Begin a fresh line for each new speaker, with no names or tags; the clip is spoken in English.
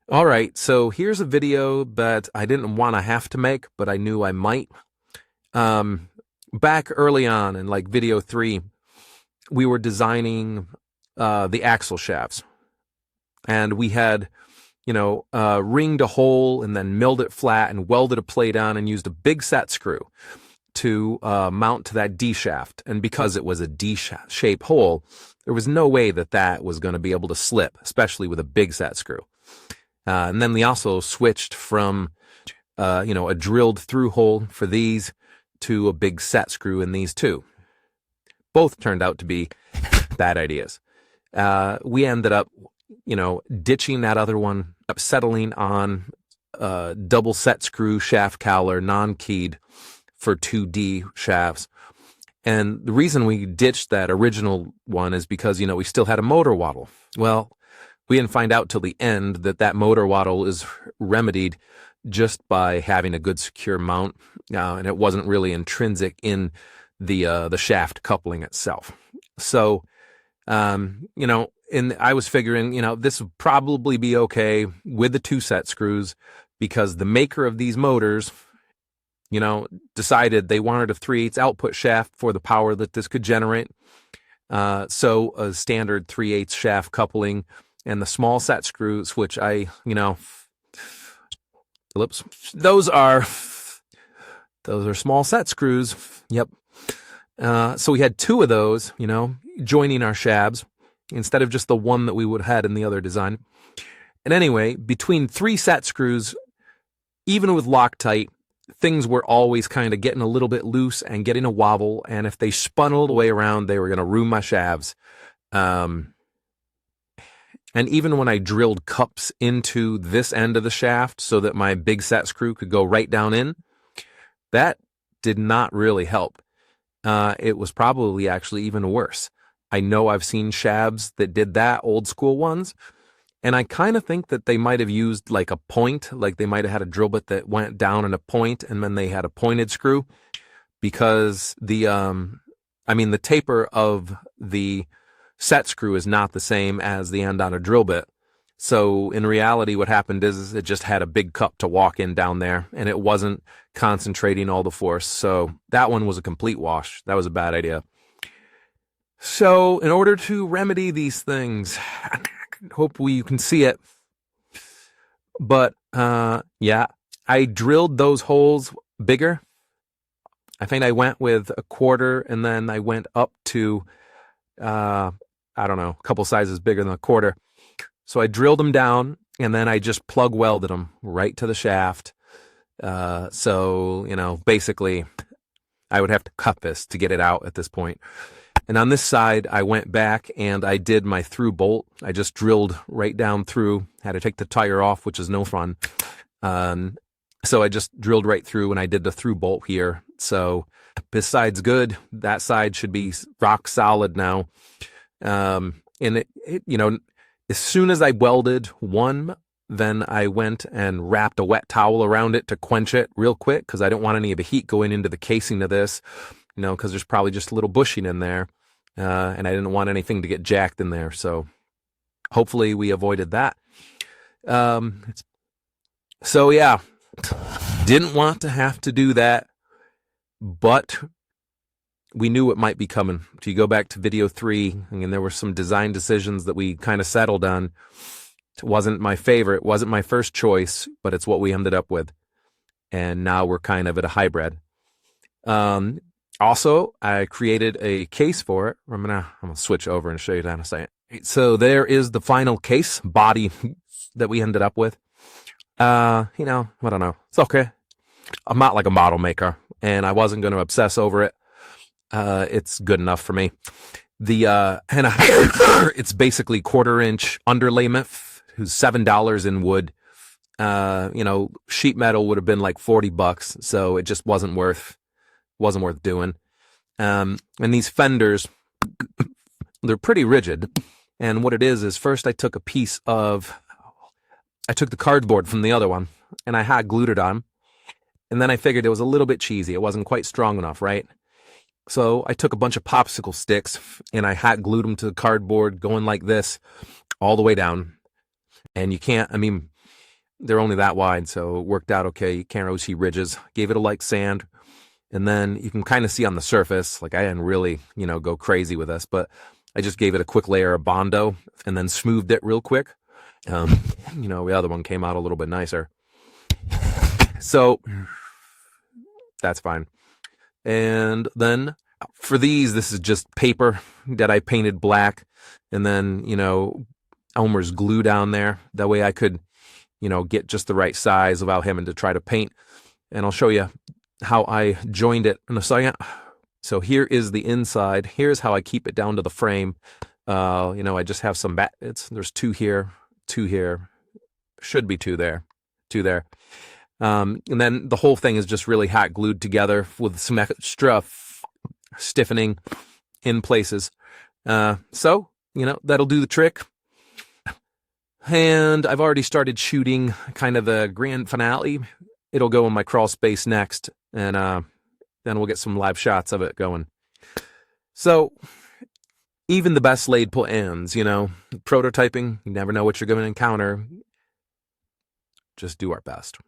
All right, so here's a video that I didn't want to have to make, but I knew I might. Um, Back early on in like video 3, we were designing the axle shafts, and we had, ringed a hole and then milled it flat and welded a plate on and used a big set screw to mount to that D shaft. And because it was a D-shaped hole, there was no way that that was going to be able to slip, especially with a big set screw. And then we also switched from, a drilled through hole for these to a big set screw in these two. Both turned out to be bad ideas. We ended up, ditching that other one, settling on double set screw shaft cowler, non-keyed for 2D shafts. And the reason we ditched that original one is because, we still had a motor waddle. Well, we didn't find out till the end that that motor waddle is remedied just by having a good secure mount, and it wasn't really intrinsic in the shaft coupling itself. So, and I was figuring, this would probably be okay with the 2 set screws because the maker of these motors, decided they wanted a 3/8 output shaft for the power that this could generate. So a standard 3/8 shaft coupling. And the small set screws, which Phillips, those are small set screws. Yep. So we had 2 of those, joining our shabs instead of just the one that we would have had in the other design. And anyway, between 3 set screws, even with Loctite, things were always kind of getting a little bit loose and getting a wobble. And if they spun all the way around, they were going to ruin my shabs. And even when I drilled cups into this end of the shaft so that my big set screw could go right down in, that did not really help. It was probably actually even worse. I know I've seen shabs that did that, old school ones, and I kind of think that they might have used like a point, like they might have had a drill bit that went down in a point and then they had a pointed screw, because the taper of the set screw is not the same as the end on a drill bit. So in reality, what happened is it just had a big cup to walk in down there, and it wasn't concentrating all the force. So that one was a complete wash. That was a bad idea. So in order to remedy these things, hopefully you can see it. But I drilled those holes bigger. I think I went with a 1/4, and then I went up to a couple sizes bigger than a 1/4. So I drilled them down, and then I just plug welded them right to the shaft. So basically I would have to cut this to get it out at this point. And on this side, I went back and I did my through bolt. I just drilled right down through, had to take the tire off, which is no fun. So I just drilled right through and I did the through bolt here. So this side's good. That side should be rock solid now. And as soon as I welded one, then I went and wrapped a wet towel around it to quench it real quick, because I don't want any of the heat going into the casing of this, because there's probably just a little bushing in there. And I didn't want anything to get jacked in there. So hopefully we avoided that. So yeah, didn't want to have to do that, but we knew it might be coming. If you go back to video 3, and there were some design decisions that we kind of settled on. It wasn't my favorite, wasn't my first choice, but it's what we ended up with. And now we're kind of at a hybrid. Also, I created a case for it. I'm gonna switch over and show you that in a second. So there is the final case body that we ended up with. I don't know. It's okay. I'm not like a model maker, and I wasn't going to obsess over it. It's good enough for me. It's basically 1/4-inch underlayment, who's $7 in wood. Sheet metal would have been like $40, so it just wasn't worth doing. And these fenders, they're pretty rigid. And what it is first I took the cardboard from the other one and I hot glued it on. And then I figured it was a little bit cheesy. It wasn't quite strong enough, right? So I took a bunch of popsicle sticks and I hot glued them to the cardboard, going like this all the way down. And you can't, they're only that wide, so it worked out okay. You can't really see ridges. Gave it a light sand, and then you can kind of see on the surface, like I didn't really, go crazy with this, but I just gave it a quick layer of Bondo and then smoothed it real quick. Um, the other one came out a little bit nicer. So that's fine. And then for these, this is just paper that I painted black, and then, Elmer's glue down there. That way I could, get just the right size without having to try to paint. And I'll show you how I joined it in a second. So here is the inside. Here's how I keep it down to the frame. I just have some there's two here, should be two there. And then the whole thing is just really hot glued together with some extra stiffening in places. So, that'll do the trick. And I've already started shooting kind of the grand finale. It'll go in my crawl space next, and then we'll get some live shots of it going. So, even the best laid plans, prototyping, you never know what you're going to encounter. Just do our best.